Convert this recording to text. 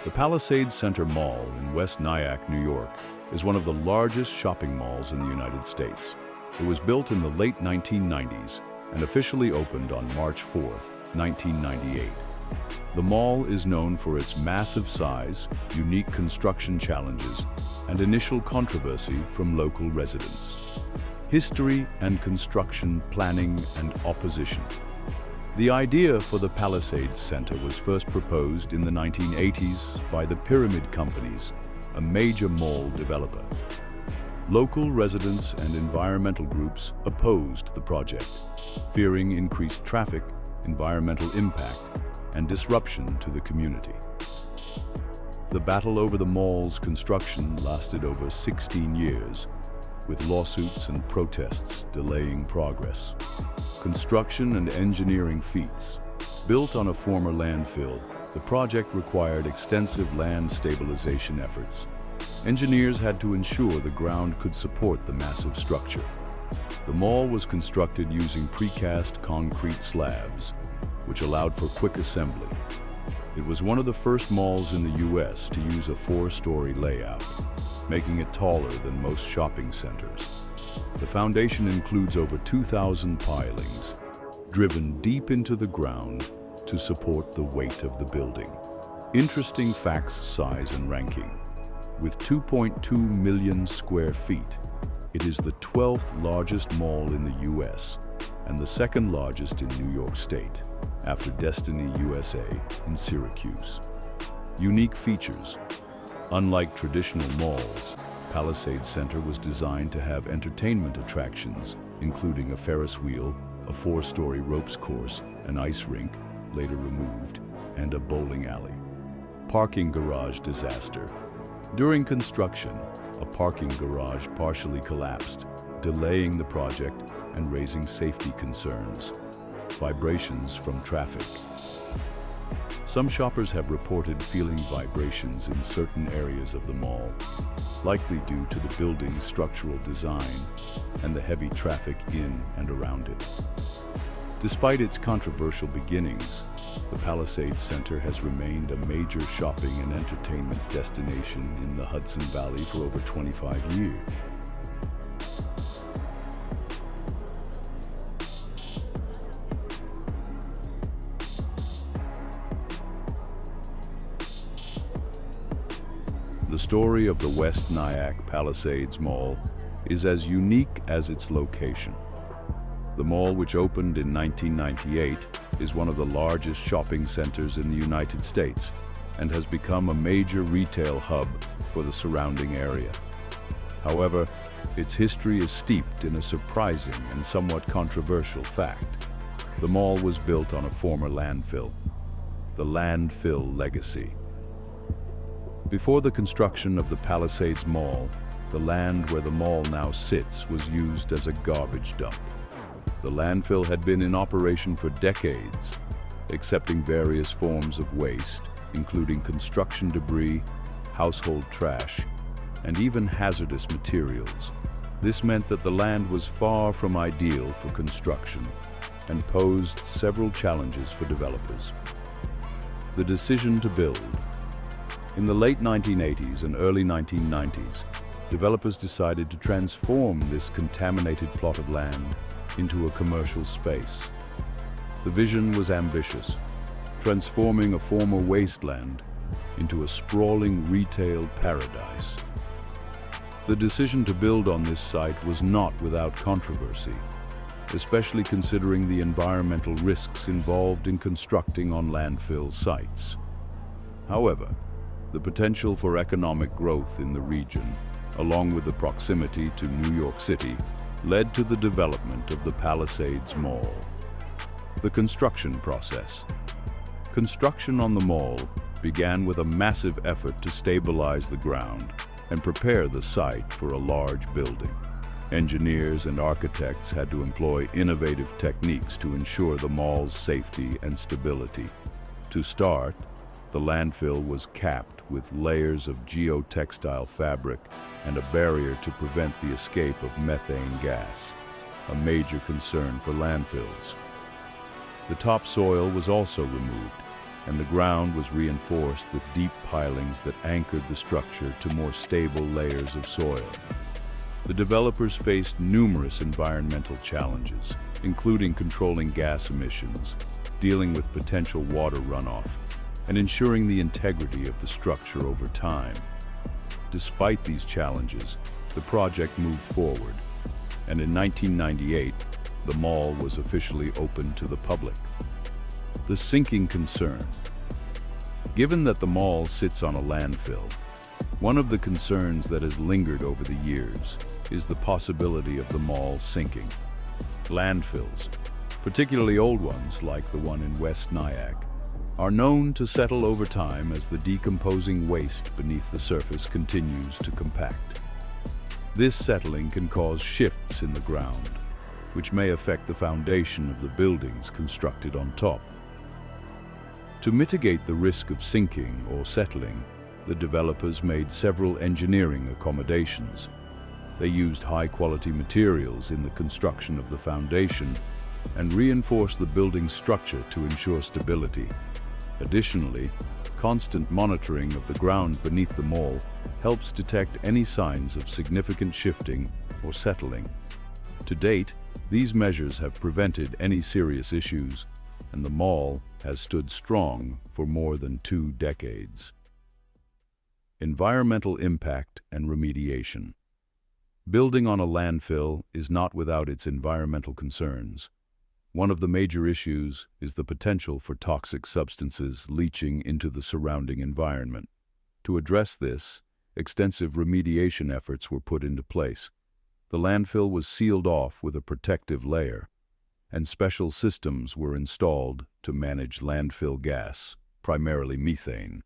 The Palisades Center Mall in West Nyack, New York, is one of the largest shopping malls in the United States. It was built in the late 1990s and officially opened on March 4, 1998. The mall is known for its massive size, unique construction challenges, and initial controversy from local residents. History and construction planning and opposition. The idea for the Palisades Center was first proposed in the 1980s by the Pyramid Companies, a major mall developer. Local residents and environmental groups opposed the project, fearing increased traffic, environmental impact, and disruption to the community. The battle over the mall's construction lasted over 16 years, with lawsuits and protests delaying progress. Construction and engineering feats. Built on a former landfill, the project required extensive land stabilization efforts. Engineers had to ensure the ground could support the massive structure. The mall was constructed using precast concrete slabs, which allowed for quick assembly. It was one of the first malls in the U.S. to use a 4-story layout, making it taller than most shopping centers. The foundation includes over 2,000 pilings, driven deep into the ground to support the weight of the building. Interesting facts, size and ranking. With 2.2 million square feet, it is the 12th largest mall in the U.S. and the second largest in New York State, after Destiny USA in Syracuse. Unique features. Unlike traditional malls, Palisades Center was designed to have entertainment attractions, including a Ferris wheel, a 4-story ropes course, an ice rink, later removed, and a bowling alley. Parking garage disaster. During construction, a parking garage partially collapsed, delaying the project and raising safety concerns. Vibrations from traffic. Some shoppers have reported feeling vibrations in certain areas of the mall, likely due to the building's structural design and the heavy traffic in and around it. Despite its controversial beginnings, the Palisades Center has remained a major shopping and entertainment destination in the Hudson Valley for over 25 years. The story of the West Nyack Palisades Mall is as unique as its location. The mall, which opened in 1998, is one of the largest shopping centers in the United States and has become a major retail hub for the surrounding area. However, its history is steeped in a surprising and somewhat controversial fact. The mall was built on a former landfill. The landfill legacy. Before the construction of the Palisades Mall, the land where the mall now sits was used as a garbage dump. The landfill had been in operation for decades, accepting various forms of waste, including construction debris, household trash, and even hazardous materials. This meant that the land was far from ideal for construction and posed several challenges for developers. The decision to build. In the late 1980s and early 1990s, developers decided to transform this contaminated plot of land into a commercial space. The vision was ambitious, transforming a former wasteland into a sprawling retail paradise. The decision to build on this site was not without controversy, especially considering the environmental risks involved in constructing on landfill sites. However, the potential for economic growth in the region, along with the proximity to New York City, led to the development of the Palisades Mall. The construction process. Construction on the mall began with a massive effort to stabilize the ground and prepare the site for a large building. Engineers and architects had to employ innovative techniques to ensure the mall's safety and stability. To start, the landfill was capped with layers of geotextile fabric and a barrier to prevent the escape of methane gas, a major concern for landfills. The topsoil was also removed, and the ground was reinforced with deep pilings that anchored the structure to more stable layers of soil. The developers faced numerous environmental challenges, including controlling gas emissions, dealing with potential water runoff, and ensuring the integrity of the structure over time. Despite these challenges, the project moved forward, and in 1998, the mall was officially opened to the public. The sinking concern. Given that the mall sits on a landfill, one of the concerns that has lingered over the years is the possibility of the mall sinking. Landfills, particularly old ones like the one in West Nyack, are known to settle over time as the decomposing waste beneath the surface continues to compact. This settling can cause shifts in the ground, which may affect the foundation of the buildings constructed on top. To mitigate the risk of sinking or settling, the developers made several engineering accommodations. They used high-quality materials in the construction of the foundation and reinforced the building's structure to ensure stability. Additionally, constant monitoring of the ground beneath the mall helps detect any signs of significant shifting or settling. To date, these measures have prevented any serious issues, and the mall has stood strong for more than 2 decades. Environmental impact and remediation. Building on a landfill is not without its environmental concerns. One of the major issues is the potential for toxic substances leaching into the surrounding environment. To address this, extensive remediation efforts were put into place. The landfill was sealed off with a protective layer, and special systems were installed to manage landfill gas, primarily methane.